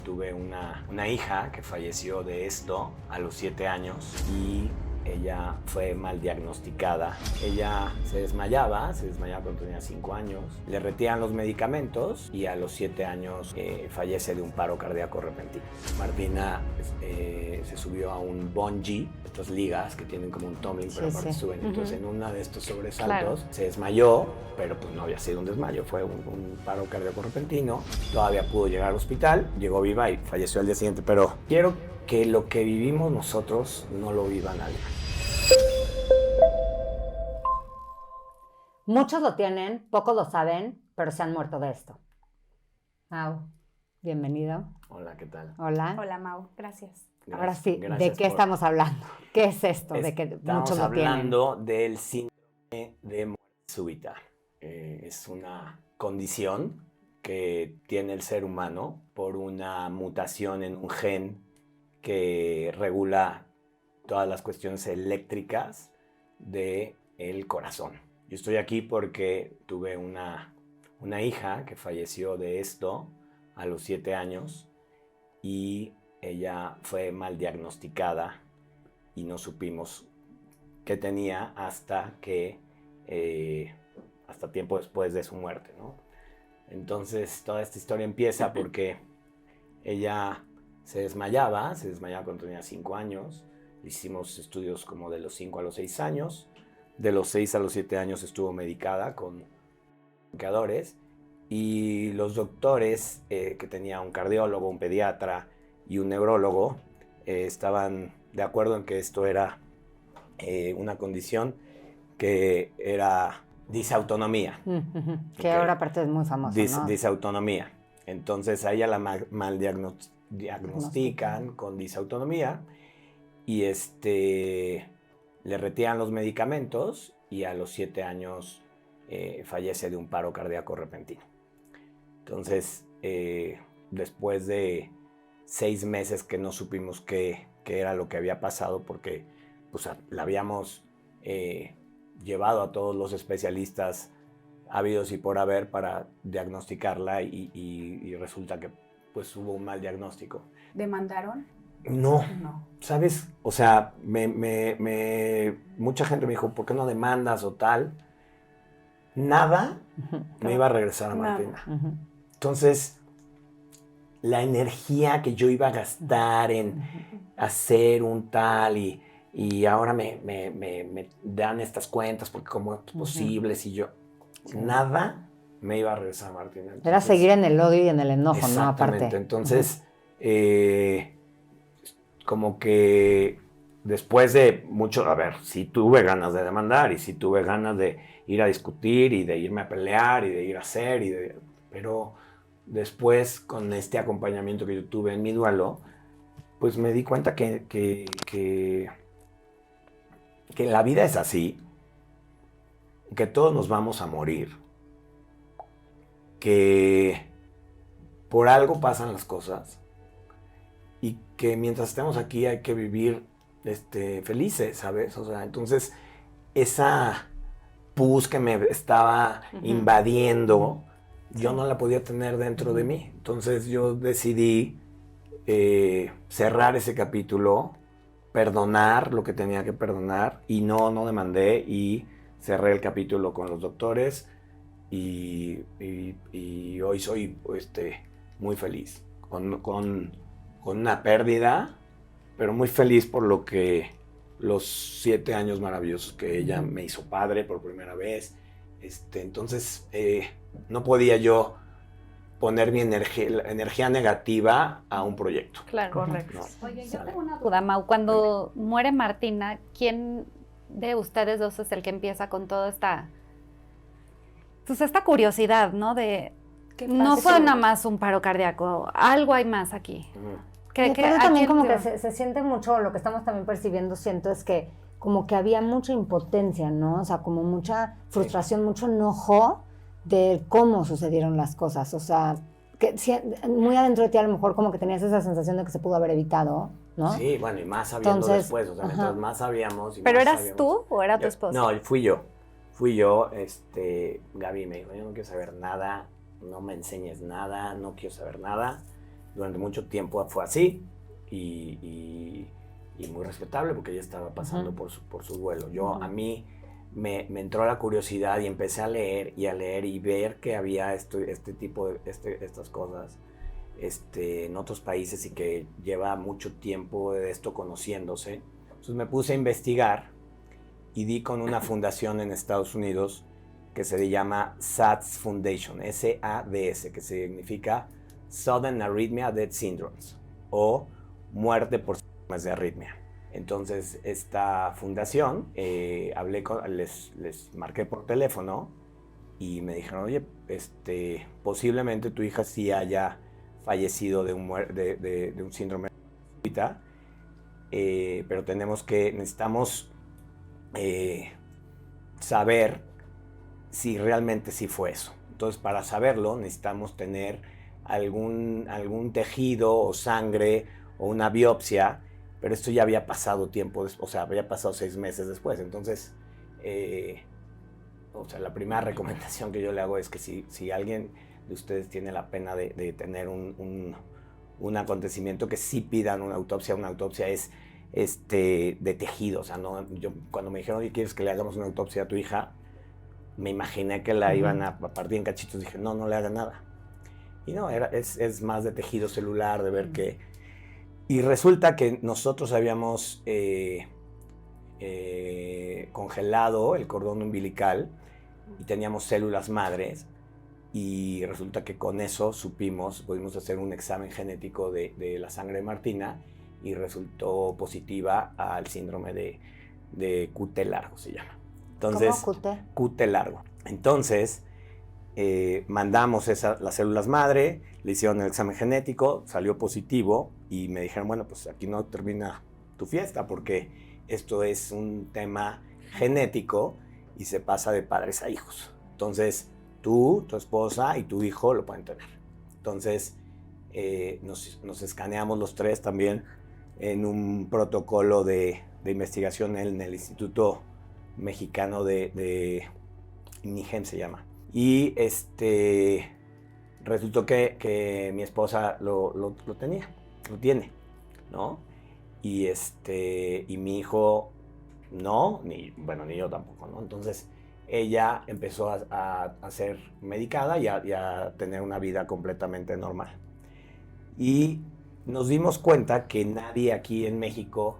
tuve una hija que falleció de esto a los 7 años y ella fue mal diagnosticada. Ella se desmayaba cuando tenía 5 años. Le retiran los medicamentos y a los 7 años fallece de un paro cardíaco repentino. Martina se subió a un bungee, estas ligas que tienen como un tumbling, pero aparte suben. Entonces en uno de estos sobresaltos se desmayó, pero pues no había sido un desmayo, fue un paro cardíaco repentino. Todavía pudo llegar al hospital, llegó viva y falleció al día siguiente, pero quiero que lo que vivimos nosotros no lo viva nadie. Muchos lo tienen, pocos lo saben, pero se han muerto de esto. Mau, bienvenido. Hola, ¿qué tal? Hola. Hola, Mau, gracias. Ahora sí, ¿de qué estamos hablando? ¿Qué es esto de que muchos lo tienen? Estamos hablando del síndrome de muerte súbita. Es una condición que tiene el ser humano por una mutación en un gen que regula todas las cuestiones eléctricas del corazón. Yo estoy aquí porque tuve una hija que falleció de esto a los 7 años y ella fue mal diagnosticada y no supimos qué tenía hasta tiempo después de su muerte, ¿no? Entonces toda esta historia empieza porque ella se desmayaba cuando tenía 5 años. Hicimos estudios como de los 5 a los 6 años. De los 6 a los 7 años estuvo medicada con bloqueadores. Y los doctores, que tenía un cardiólogo, un pediatra y un neurólogo, estaban de acuerdo en que esto era una condición que era disautonomía. Que ahora aparte es muy famoso, ¿no? Disautonomía. Entonces a ella la mal diagnostican con disautonomía y le retiran los medicamentos y a los 7 años fallece de un paro cardíaco repentino. Entonces, después de 6 meses que no supimos qué era lo que había pasado, porque pues, la habíamos llevado a todos los especialistas habidos y por haber para diagnosticarla y resulta que pues hubo un mal diagnóstico. ¿Demandaron? No. ¿Sabes? O sea, mucha gente me dijo, ¿por qué no demandas o tal? Nada me iba a regresar a Martina. Entonces, la energía que yo iba a gastar en hacer un tal y ahora me dan estas cuentas porque cómo es posible si yo... Nada me iba a regresar a Martina. Entonces, era seguir en el odio y en el enojo, ¿no? Aparte. Entonces, como que después de mucho, a ver, sí tuve ganas de demandar y sí tuve ganas de ir a discutir y de irme a pelear y de ir a hacer, pero después con este acompañamiento que yo tuve en mi duelo, pues me di cuenta que la vida es así, que todos nos vamos a morir, que por algo pasan las cosas y que mientras estemos aquí hay que vivir felices, ¿sabes? O sea, entonces esa pus que me estaba invadiendo, yo no la podía tener dentro de mí. Entonces yo decidí cerrar ese capítulo, perdonar lo que tenía que perdonar y no demandé y cerré el capítulo con los doctores y hoy soy muy feliz con una pérdida, pero muy feliz por los 7 años maravillosos que ella me hizo padre por primera vez. Entonces no podía yo poner mi energía negativa a un proyecto. Claro, correcto. ¿No? Oye, yo tengo una duda, Mau. Cuando muere Martina, ¿quién de ustedes dos es el que empieza con toda esta curiosidad, ¿no? De no fue nada más un paro cardíaco, algo hay más aquí. También como que se siente mucho, lo que estamos también percibiendo, siento, es que como que había mucha impotencia, ¿no? O sea, como mucha frustración, mucho enojo de cómo sucedieron las cosas. O sea, que muy adentro de ti a lo mejor como que tenías esa sensación de que se pudo haber evitado, ¿no? Sí, bueno, y más sabiendo después, o sea, mientras más sabíamos... ¿Pero eras tú o era tu esposa? No, fui yo. Gaby me dijo, yo no quiero saber nada, no me enseñes nada, no quiero saber nada, durante mucho tiempo fue así y muy respetable porque ella estaba pasando por su duelo. A mí me entró la curiosidad y empecé a leer y ver que había estas cosas en otros países y que lleva mucho tiempo de esto conociéndose. Entonces me puse a investigar y di con una fundación en Estados Unidos que se llama SADS Foundation, SADS, que significa Sudden Arrhythmia Death Syndromes, o muerte por síndromes de arritmia. Entonces, esta fundación, les marqué por teléfono y me dijeron, oye, posiblemente tu hija sí haya fallecido de un síndrome súbita, pero necesitamos saber si realmente sí fue eso. Entonces, para saberlo, necesitamos tener algún tejido o sangre o una biopsia, pero esto ya había pasado tiempo, había pasado 6 meses después. Entonces, la primera recomendación que yo le hago es que si alguien de ustedes tiene la pena de tener un acontecimiento, que sí pidan una autopsia. Una autopsia es de tejido. O sea, yo cuando me dijeron, oye, ¿quieres que le hagamos una autopsia a tu hija? Me imaginé que la iban a partir en cachitos. Dije, no le hagan nada. Y no, es más de tejido celular, de ver qué. Y resulta que nosotros habíamos congelado el cordón umbilical y teníamos células madres. Y resulta que con eso pudimos hacer un examen genético de la sangre de Martina y resultó positiva al síndrome de QT largo, se llama. Entonces, ¿cómo QT? QT largo. Entonces, mandamos las células madre, le hicieron el examen genético, salió positivo y me dijeron, bueno, pues aquí no termina tu fiesta porque esto es un tema genético y se pasa de padres a hijos. Entonces, tú, tu esposa y tu hijo lo pueden tener. Entonces, nos escaneamos los 3 también en un protocolo de investigación en el Instituto Mexicano de INIGEM se llama. Y resultó que mi esposa lo tiene, ¿no? Y mi hijo no, ni yo tampoco, ¿no? Entonces, ella empezó a ser medicada y a tener una vida completamente normal. Y nos dimos cuenta que nadie aquí en México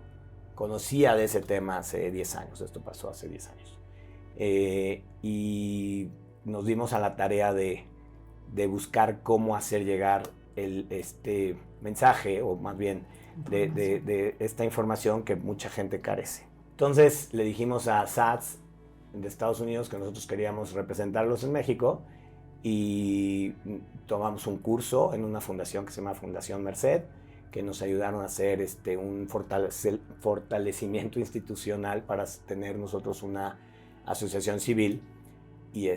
conocía de ese tema hace 10 años. Esto pasó hace 10 años. Y nos dimos a la tarea de buscar cómo hacer llegar este mensaje, o más bien de esta información que mucha gente carece. Entonces le dijimos a SADS de Estados Unidos que nosotros queríamos representarlos en México y tomamos un curso en una fundación que se llama Fundación Merced, que nos ayudaron a hacer un fortalecimiento institucional para tener nosotros una asociación civil y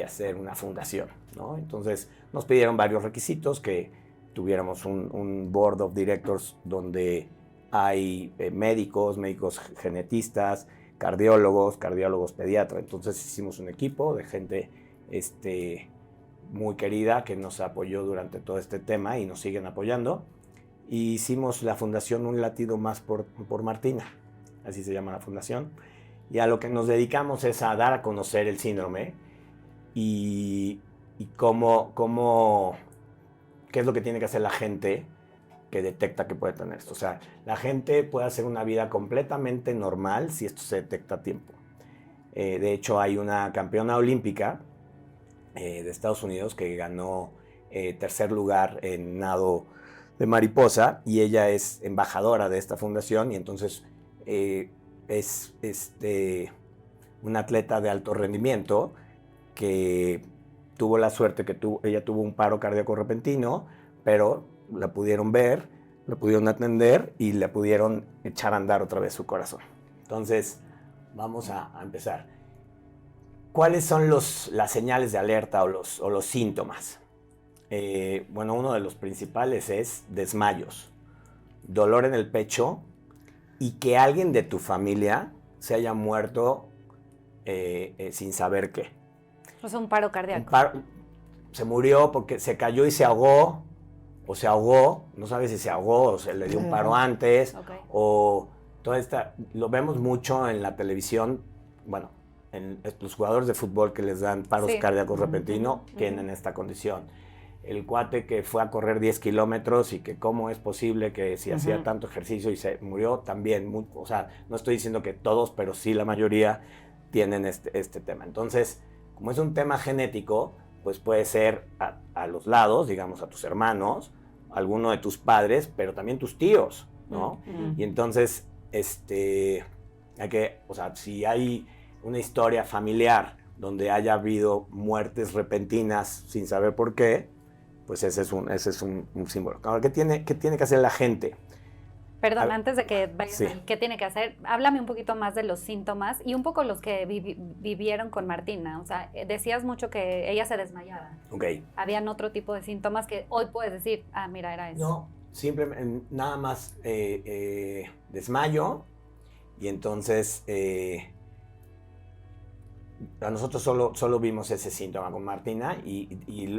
hacer una fundación, ¿no? Entonces nos pidieron varios requisitos, que tuviéramos un board of directors donde hay médicos genetistas, cardiólogos pediatras. Entonces hicimos un equipo de gente muy querida que nos apoyó durante todo este tema y nos siguen apoyando. Y hicimos la fundación Un Latido Más por Martina, así se llama la fundación. Y a lo que nos dedicamos es a dar a conocer el síndrome y qué es lo que tiene que hacer la gente que detecta que puede tener esto. O sea, la gente puede hacer una vida completamente normal si esto se detecta a tiempo. De hecho, hay una campeona olímpica de Estados Unidos que ganó 3er lugar en nado de mariposa, y ella es embajadora de esta fundación, y entonces es una atleta de alto rendimiento que tuvo la suerte que ella tuvo un paro cardíaco repentino, pero la pudieron ver, la pudieron atender y le pudieron echar a andar otra vez su corazón. Entonces, vamos a empezar. ¿Cuáles son las señales de alerta o los síntomas? Bueno, uno de los principales es desmayos, dolor en el pecho y que alguien de tu familia se haya muerto sin saber qué. O sea, un paro cardíaco. Se murió porque se cayó y se ahogó o se ahogó, no sabe si se ahogó o se le dio un paro antes, o toda esta, lo vemos mucho en la televisión, bueno, en los jugadores de fútbol que les dan paros cardíacos repentinos tienen esta condición. El cuate que fue a correr 10 kilómetros y que cómo es posible que si hacía tanto ejercicio y se murió también, o sea, no estoy diciendo que todos, pero sí la mayoría tienen este tema. Entonces, como es un tema genético, pues puede ser a los lados, digamos, a tus hermanos, alguno de tus padres, pero también tus tíos, ¿no? Y entonces, hay que, o sea, si hay una historia familiar donde haya habido muertes repentinas sin saber por qué, pues ese es un símbolo. Ahora, ¿qué tiene que hacer la gente? Perdón, antes de que vayas, ¿qué tiene que hacer? Háblame un poquito más de los síntomas y un poco los que vivieron con Martina. O sea, decías mucho que ella se desmayaba. Habían otro tipo de síntomas que hoy puedes decir, mira, era eso. No, simplemente nada más desmayo y entonces a nosotros solo vimos ese síntoma con Martina y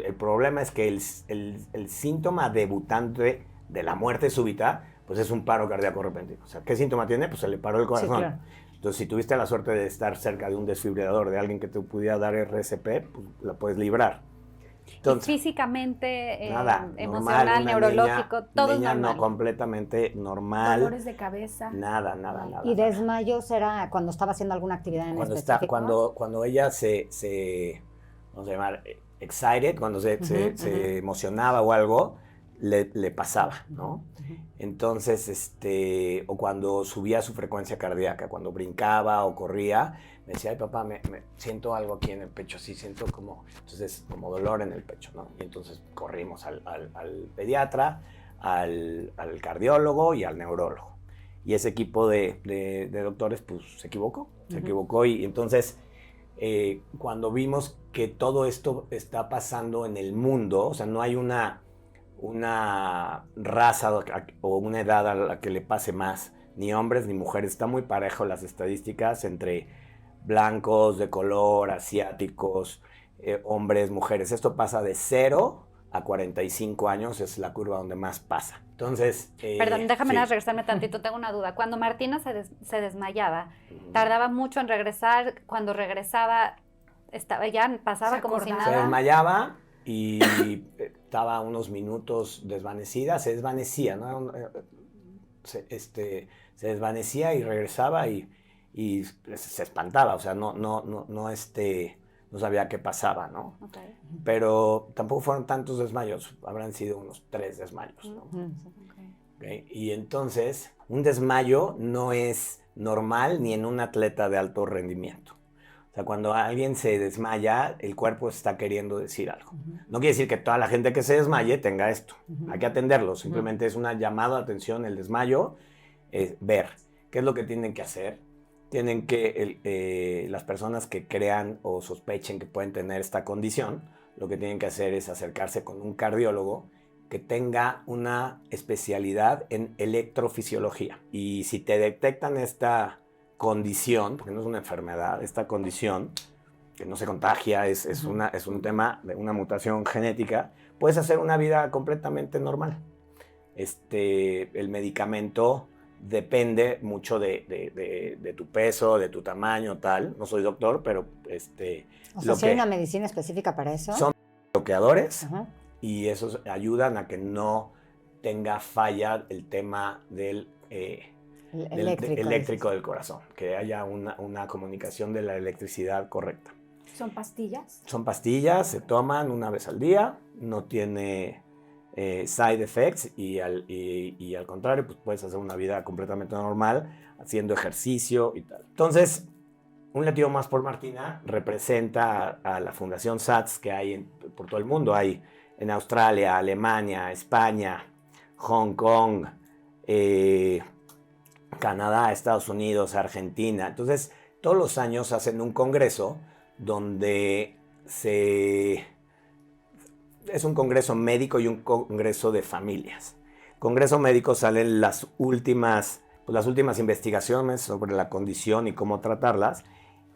el problema es que el síntoma debutante de la muerte súbita pues es un paro cardíaco repentino. O sea, ¿qué síntoma tiene? Pues se le paró el corazón. Sí, claro. Entonces, si tuviste la suerte de estar cerca de un desfibrilador, de alguien que te pudiera dar RCP, pues la puedes librar. Entonces, físicamente, nada, emocional, normal, neurológico, todo niña normal. No, completamente normal. Dolores de cabeza. Nada. ¿Y desmayos era cuando estaba haciendo alguna actividad en específico? Cuando ella se vamos a llamar, excited, cuando se emocionaba o algo, le pasaba, ¿no? Entonces, o cuando subía su frecuencia cardíaca, cuando brincaba o corría, me decía, ay papá, me siento algo aquí en el pecho, sí, siento como dolor en el pecho, ¿no? Y entonces corrimos al pediatra, al cardiólogo y al neurólogo. Y ese equipo de doctores, pues, se equivocó y entonces, cuando vimos que todo esto está pasando en el mundo, o sea, no hay una raza o una edad a la que le pase más, ni hombres ni mujeres, está muy parejo las estadísticas entre blancos, de color, asiáticos, hombres, mujeres. Esto pasa de 0 a 45 años, es la curva donde más pasa. Entonces... Perdón, déjame regresarme tantito, tengo una duda. Cuando Martina se desmayaba, ¿tardaba mucho en regresar? Cuando regresaba, ya pasaba como si nada. Se desmayaba y estaba unos minutos desvanecida, se desvanecía, ¿no? Se desvanecía y regresaba y se espantaba, o sea, no sabía qué pasaba, ¿no? Pero tampoco fueron tantos desmayos, habrán sido unos 3 desmayos, ¿no? Y entonces, un desmayo no es normal ni en un atleta de alto rendimiento. O sea, cuando alguien se desmaya, el cuerpo está queriendo decir algo. No quiere decir que toda la gente que se desmaye tenga esto. Hay que atenderlo. Simplemente es una llamada de atención. El desmayo es ver qué es lo que tienen que hacer. Tienen que, las personas que crean o sospechen que pueden tener esta condición, lo que tienen que hacer es acercarse con un cardiólogo que tenga una especialidad en electrofisiología. Y si te detectan esta condición, porque no es una enfermedad, esta condición que no se contagia, es un tema de una mutación genética, puedes hacer una vida completamente normal. El medicamento depende mucho de tu peso, de tu tamaño, tal. No soy doctor, pero o sea, ¿hay una medicina específica para eso? Son bloqueadores y esos ayudan a que no tenga falla el tema del eléctrico del corazón, que haya una comunicación de la electricidad correcta. ¿Son pastillas? Son pastillas, se toman una vez al día, no tiene side effects y al contrario, pues puedes hacer una vida completamente normal, haciendo ejercicio y tal. Entonces, un latido más por Martina representa a la Fundación SATS que hay por todo el mundo. Hay en Australia, Alemania, España, Hong Kong, Canadá, Estados Unidos, Argentina. Entonces, todos los años hacen un congreso donde es un congreso médico y un congreso de familias. Congreso médico salen las últimas investigaciones sobre la condición y cómo tratarlas.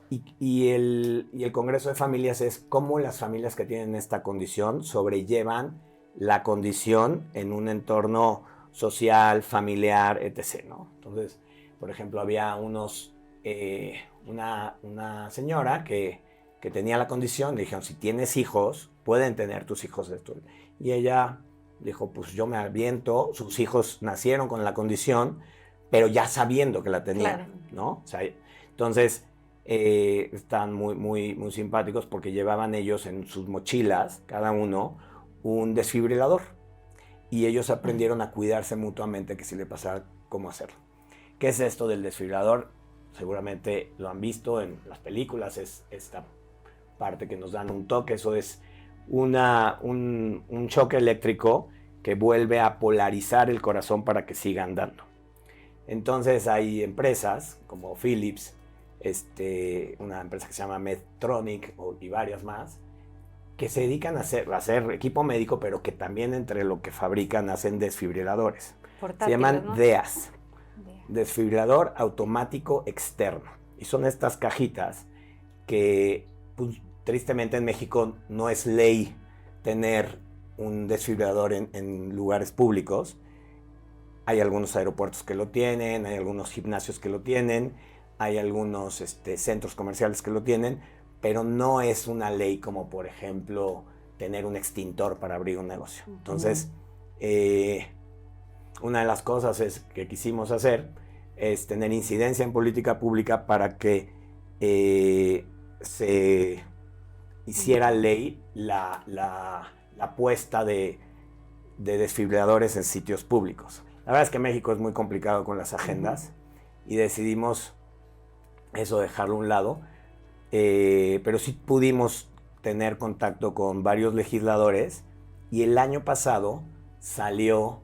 Y el congreso de familias es cómo las familias que tienen esta condición sobrellevan la condición en un entorno social, familiar, etc., ¿no? Entonces, por ejemplo, había una señora que tenía la condición, le dijeron, si tienes hijos, pueden tener tus hijos de esto. Y ella dijo, pues yo me aviento, sus hijos nacieron con la condición, pero ya sabiendo que la tenían, claro, ¿no? O sea, entonces, están muy, muy, muy simpáticos porque llevaban ellos en sus mochilas, cada uno, un desfibrilador. Y ellos aprendieron a cuidarse mutuamente, que si le pasara, cómo hacerlo. ¿Qué es esto del desfibrilador? Seguramente lo han visto en las películas, es esta parte que nos dan un toque, eso es un choque eléctrico que vuelve a polarizar el corazón para que siga andando. Entonces hay empresas como Philips, una empresa que se llama Medtronic y varias más, que se dedican a hacer equipo médico, pero que también entre lo que fabrican hacen desfibriladores. Se llaman, ¿no?, DEAs, desfibrilador automático externo. Y son estas cajitas que, pues, tristemente en México no es ley tener un desfibrilador en lugares públicos. Hay algunos aeropuertos que lo tienen, hay algunos gimnasios que lo tienen, hay algunos centros comerciales que lo tienen, pero no es una ley como, por ejemplo, tener un extintor para abrir un negocio. Entonces, una de las cosas que quisimos hacer es tener incidencia en política pública para que se hiciera ley la puesta de desfibriladores en sitios públicos. La verdad es que México es muy complicado con las agendas y decidimos eso, dejarlo a un lado, pero sí pudimos tener contacto con varios legisladores y el año pasado salió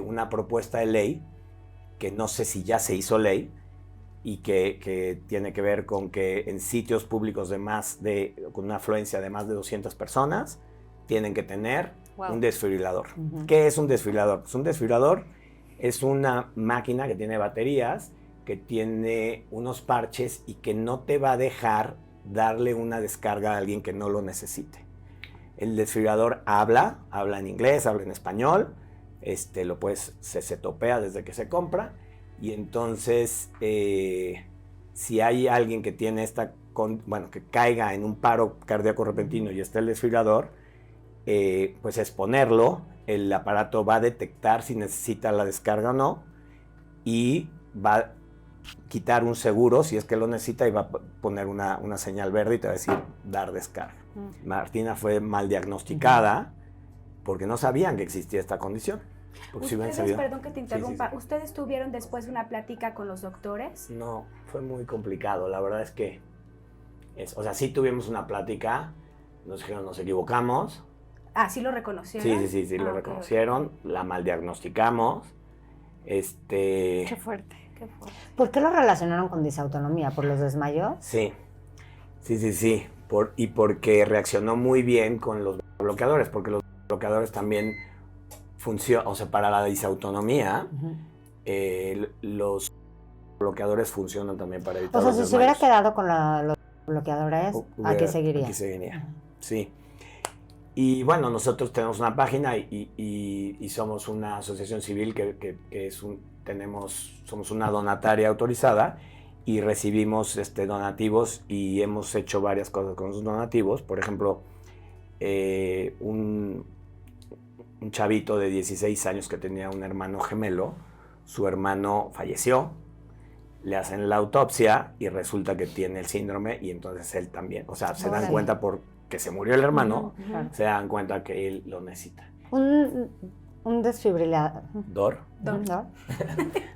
una propuesta de ley que no sé si ya se hizo ley y que tiene que ver con que en sitios públicos con una afluencia de más de 200 personas tienen que tener un desfibrilador. ¿Qué es un desfibrilador? Pues un desfibrilador es una máquina que tiene baterías, que tiene unos parches y que no te va a dejar darle una descarga a alguien que no lo necesite. El desfibrilador habla en inglés, habla en español, se topea desde que se compra y entonces si hay alguien que tiene que caiga en un paro cardíaco repentino y está el desfibrilador, pues es ponerlo, el aparato va a detectar si necesita la descarga o no y va a quitar un seguro si es que lo necesita y va a poner una señal verde y te va a decir dar descarga. Martina fue mal diagnosticada porque no sabían que existía esta condición. Perdón que te interrumpa, sí. ¿Ustedes tuvieron después una plática con los doctores? No, fue muy complicado, la verdad es que, sí tuvimos una plática, nos dijeron nos equivocamos. Ah, ¿sí lo reconocieron? Sí, lo reconocieron, la mal diagnosticamos. Qué fuerte. ¿Por qué lo relacionaron con disautonomía? ¿Por los desmayos? Sí. Y porque reaccionó muy bien con los bloqueadores, porque los bloqueadores también funcionan, para la disautonomía, los bloqueadores funcionan también para evitar los desmayos. Si se hubiera quedado con los bloqueadores, ¿aquí seguiría? Aquí seguiría, sí. Y bueno, nosotros tenemos una página y somos una asociación civil somos una donataria autorizada y recibimos donativos y hemos hecho varias cosas con esos donativos. Por ejemplo, un chavito de 16 años que tenía un hermano gemelo, su hermano falleció, le hacen la autopsia y resulta que tiene el síndrome y entonces él también, se dan cuenta porque se murió el hermano, se dan cuenta que él lo necesita. Un desfibrilador. ¿Dor?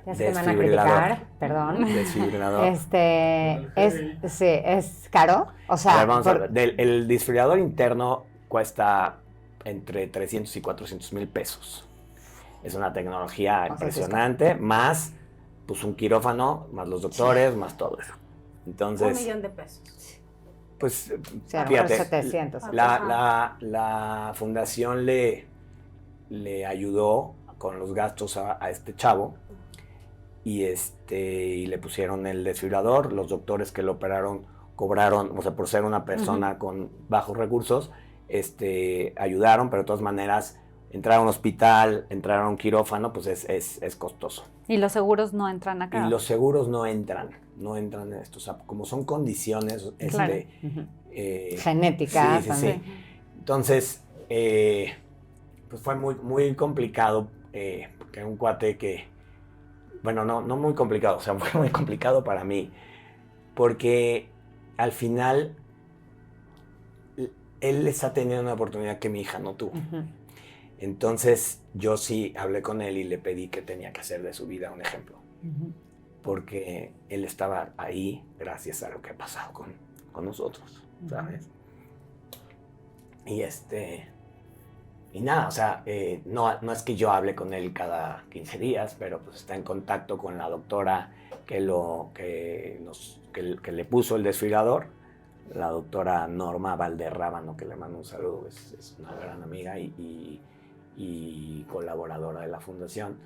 Ya se me van a criticar, perdón. Desfibrilador. ¿Es caro? El desfibrilador interno cuesta entre 300 y 400 mil pesos. Es una tecnología impresionante, más pues un quirófano, más los doctores, más todo eso. Entonces, $1 millón. Pues, fíjate, 700. La fundación le ayudó con los gastos a este chavo y le pusieron el desfibrilador. Los doctores que lo operaron cobraron, por ser una persona con bajos recursos, ayudaron, pero de todas maneras entrar a un hospital, entrar a un quirófano, pues es costoso. ¿Y los seguros no entran acá? Y los seguros no entran en esto. O sea, como son condiciones claro. Genéticas. Sí. Entonces, pues fue muy, muy complicado, porque un cuate que, bueno, no muy complicado, o sea, fue muy complicado para mí, porque al final él está teniendo una oportunidad que mi hija no tuvo. Entonces, yo sí hablé con él y le pedí que tenía que hacer de su vida un ejemplo. Porque él estaba ahí gracias a lo que ha pasado con nosotros, ¿sabes? Y nada, o sea, no es que yo hable con él cada 15 días, pero pues está en contacto con la doctora que le puso el desfibrilador, la doctora Norma Valderrábano, que le mando un saludo, es una gran amiga y colaboradora de la fundación.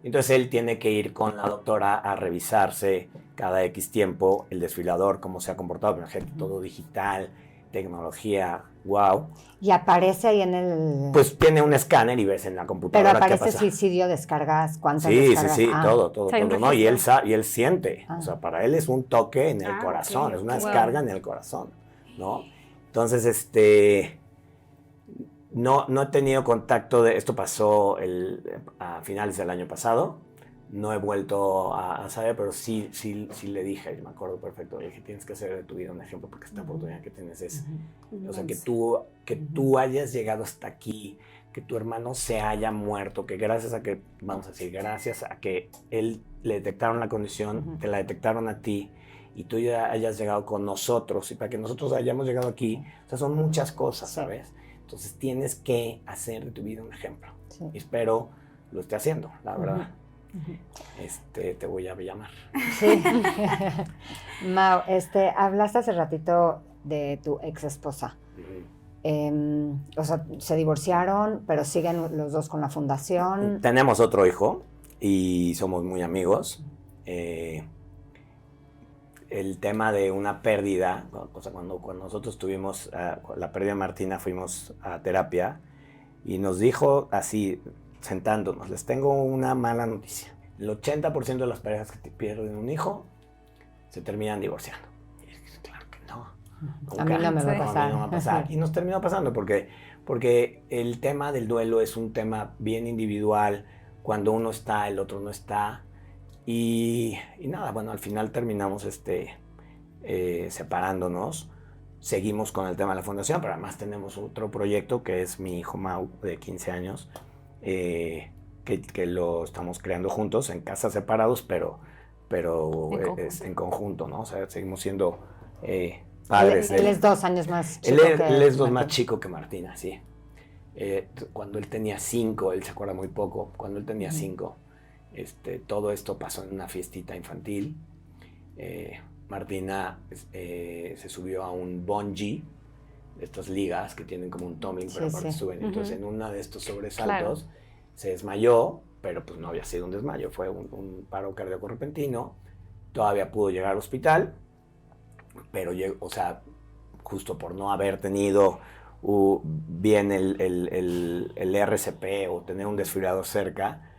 Entonces él tiene que ir con la doctora a revisarse cada X tiempo el desfibrilador, cómo se ha comportado, por ejemplo, todo digital, tecnología, wow. Y aparece ahí en el... Pues tiene un escáner y ves en la computadora. Pero aparece suicidio, descargas, cuántas descargas. Sí, todo, ¿no? Y él siente, o sea, para él es un toque en el corazón, okay. Es una descarga en el corazón, ¿no? Entonces, no he tenido contacto esto pasó a finales del año pasado, no he vuelto a saber, pero sí le dije, me acuerdo perfecto, le dije, tienes que hacer de tu vida un ejemplo porque esta oportunidad que tienes es, o sea, que tú hayas llegado hasta aquí, que tu hermano se haya muerto, que gracias a que, vamos a decir, gracias a que él le detectaron la condición, te la detectaron a ti, y tú ya hayas llegado con nosotros, y para que nosotros hayamos llegado aquí, o sea, son muchas cosas, ¿sabes? Entonces tienes que hacer de tu vida un ejemplo. Sí. Y espero lo esté haciendo, la verdad. Te voy a llamar. Sí. Mau, hablaste hace ratito de tu ex esposa. O sea, se divorciaron, pero siguen los dos con la fundación. Tenemos otro hijo y somos muy amigos. El tema de una pérdida, o sea, cuando nosotros tuvimos la pérdida de Martina, fuimos a terapia y nos dijo así, sentándonos, les tengo una mala noticia. El 80% de las parejas que pierden un hijo se terminan divorciando. Y dije, claro que no. A mí no me va a pasar. A mí no va a pasar. Y nos terminó pasando porque el tema del duelo es un tema bien individual. Cuando uno está, el otro no está. Y nada, bueno, al final terminamos separándonos. Seguimos con el tema de la fundación, pero además tenemos otro proyecto que es mi hijo Mau, de 15 años, que lo estamos creando juntos, en casas separados, pero es en conjunto, ¿no? O sea, seguimos siendo padres. Él es 2 años más chico él es 2 más chico que Martina, sí. Cuando él tenía 5, él se acuerda muy poco, cuando él tenía 5, todo esto pasó en una fiestita infantil. Martina se subió a un bungee, de estas ligas que tienen como un tumbling, pero aparte suben. Entonces, en uno de estos sobresaltos, se desmayó, pero pues no había sido un desmayo, fue un paro cardíaco repentino. Todavía pudo llegar al hospital, pero o sea, justo por no haber tenido bien el RCP o tener un desfibrilador cerca,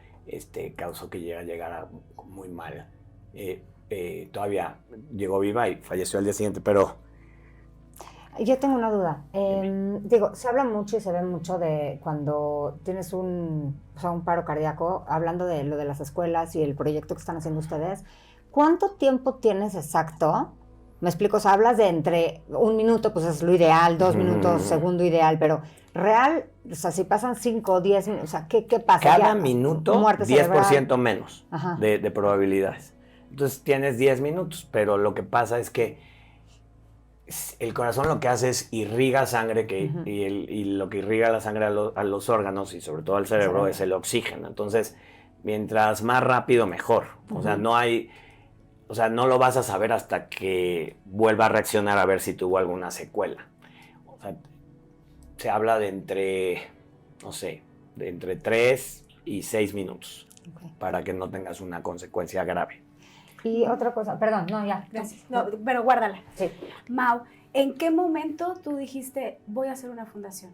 causó que llegara muy mal. Todavía llegó viva y falleció al día siguiente, pero... Yo tengo una duda. Digo, se habla mucho y se ve mucho de cuando tienes un paro cardíaco, hablando de lo de las escuelas y el proyecto que están haciendo ustedes. ¿Cuánto tiempo tienes exacto? Me explico, o sea, hablas de entre 1 minuto, pues es lo ideal, 2 minutos, segundo ideal, pero real, o sea, si pasan 5 o 10 minutos, o sea, ¿qué pasa? Cada minuto, 10% menos de probabilidades. Entonces tienes 10 minutos, pero lo que pasa es que el corazón lo que hace es irriga sangre, y lo que irriga la sangre a los órganos y sobre todo al cerebro es el oxígeno. Entonces, mientras más rápido, mejor. O sea, no lo vas a saber hasta que vuelva a reaccionar a ver si tuvo alguna secuela. O sea, se habla de entre 3 y 6 minutos para que no tengas una consecuencia grave. Y otra cosa, perdón, no, ya. Gracias. No, pero guárdala. Sí. Mau, ¿en qué momento tú dijiste, voy a hacer una fundación?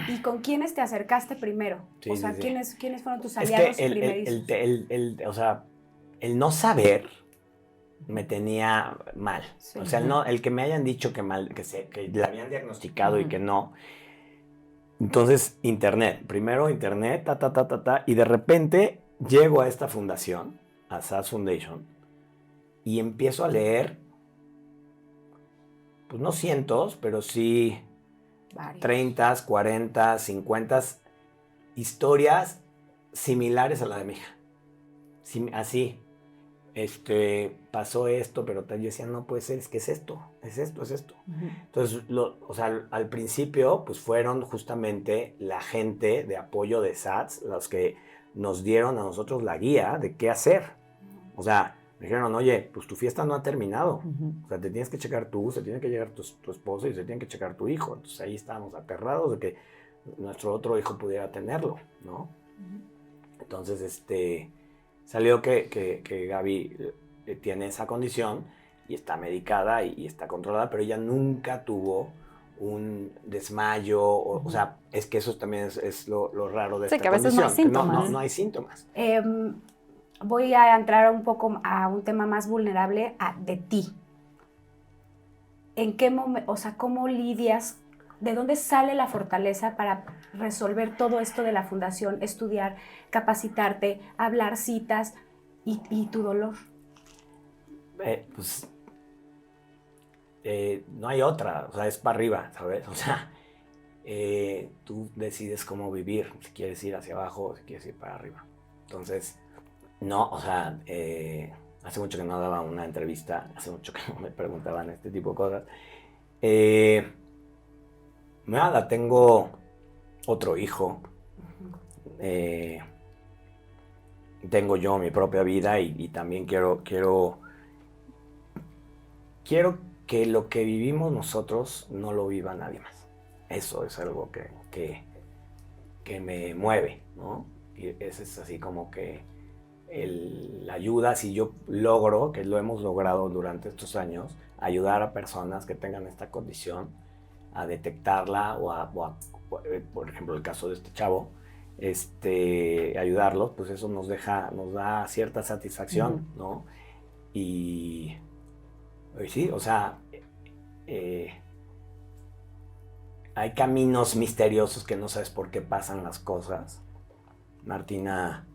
¿Y con quiénes te acercaste primero? Sí, o sea, sí. ¿Quiénes fueron tus aliados primerizos? O sea, el no saber me tenía mal. Sí. O sea, el que me hayan dicho que le habían diagnosticado y que no. Entonces, internet. Primero internet, y de repente llego a esta fundación, a SAS Foundation, y empiezo a leer, pues no cientos, pero sí 30, 40, 50 historias similares a la de mi hija. Así, pasó esto, pero yo decía, no puede ser, es que es esto. Uh-huh. Entonces, al principio, pues fueron justamente la gente de apoyo de SATS los que nos dieron a nosotros la guía de qué hacer. O sea, me dijeron, oye, pues tu fiesta no ha terminado. Uh-huh. O sea, te tienes que checar tú, se tiene que llegar tu esposa y se tiene que checar tu hijo. Entonces ahí estábamos aterrados de que nuestro otro hijo pudiera tenerlo, ¿no? Uh-huh. Entonces, salió que Gaby tiene esa condición y está medicada y está controlada, pero ella nunca tuvo un desmayo, o sea, es que eso también es lo raro de esta que a veces condición. No hay síntomas. No hay síntomas. Voy a entrar un poco a un tema más vulnerable de ti. ¿En qué momento, o sea, cómo lidias? ¿De dónde sale la fortaleza para resolver todo esto de la fundación, estudiar, capacitarte, hablar citas y tu dolor? No hay otra, o sea, es para arriba, ¿sabes? O sea, tú decides cómo vivir, si quieres ir hacia abajo o si quieres ir para arriba. Entonces, no, o sea, hace mucho que no daba una entrevista, hace mucho que no me preguntaban este tipo de cosas. Nada, tengo otro hijo. Tengo yo mi propia vida y también quiero que lo que vivimos nosotros no lo viva nadie más. Eso es algo que me mueve, ¿no? Y ese es así como que la ayuda, si yo logro, que lo hemos logrado durante estos años, ayudar a personas que tengan esta condición a detectarla por ejemplo, el caso de este chavo, ayudarlos, pues eso nos da cierta satisfacción, uh-huh. ¿no? Y sí, o sea, hay caminos misteriosos que no sabes por qué pasan las cosas. Martina,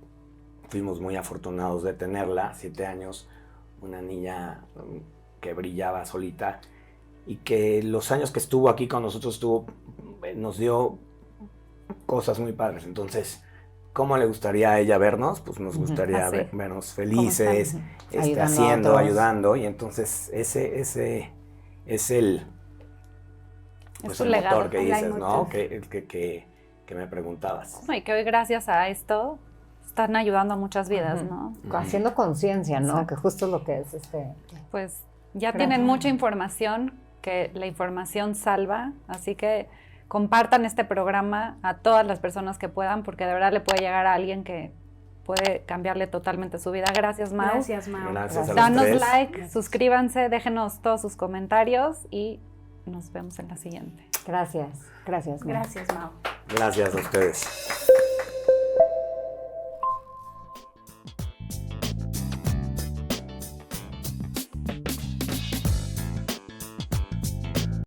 fuimos muy afortunados de tenerla, 7 años, una niña que brillaba solita y que los años que estuvo aquí con nosotros nos dio cosas muy padres. Entonces, ¿cómo le gustaría a ella vernos? Pues nos gustaría vernos felices, ayudando, y entonces ese es el motor que dices, ¿no? Que me preguntabas. Y que hoy gracias a esto están ayudando a muchas vidas, ¿no? Haciendo conciencia, ¿no? Exacto. Que justo lo que es Pues ya tienen mucha información, que la información salva, así que compartan este programa a todas las personas que puedan, porque de verdad le puede llegar a alguien que puede cambiarle totalmente su vida. Gracias, Mau. Gracias, Mau. Gracias. Danos like, suscríbanse, déjenos todos sus comentarios y nos vemos en la siguiente. Gracias. Gracias, Mau. Gracias, Mau. Gracias a ustedes.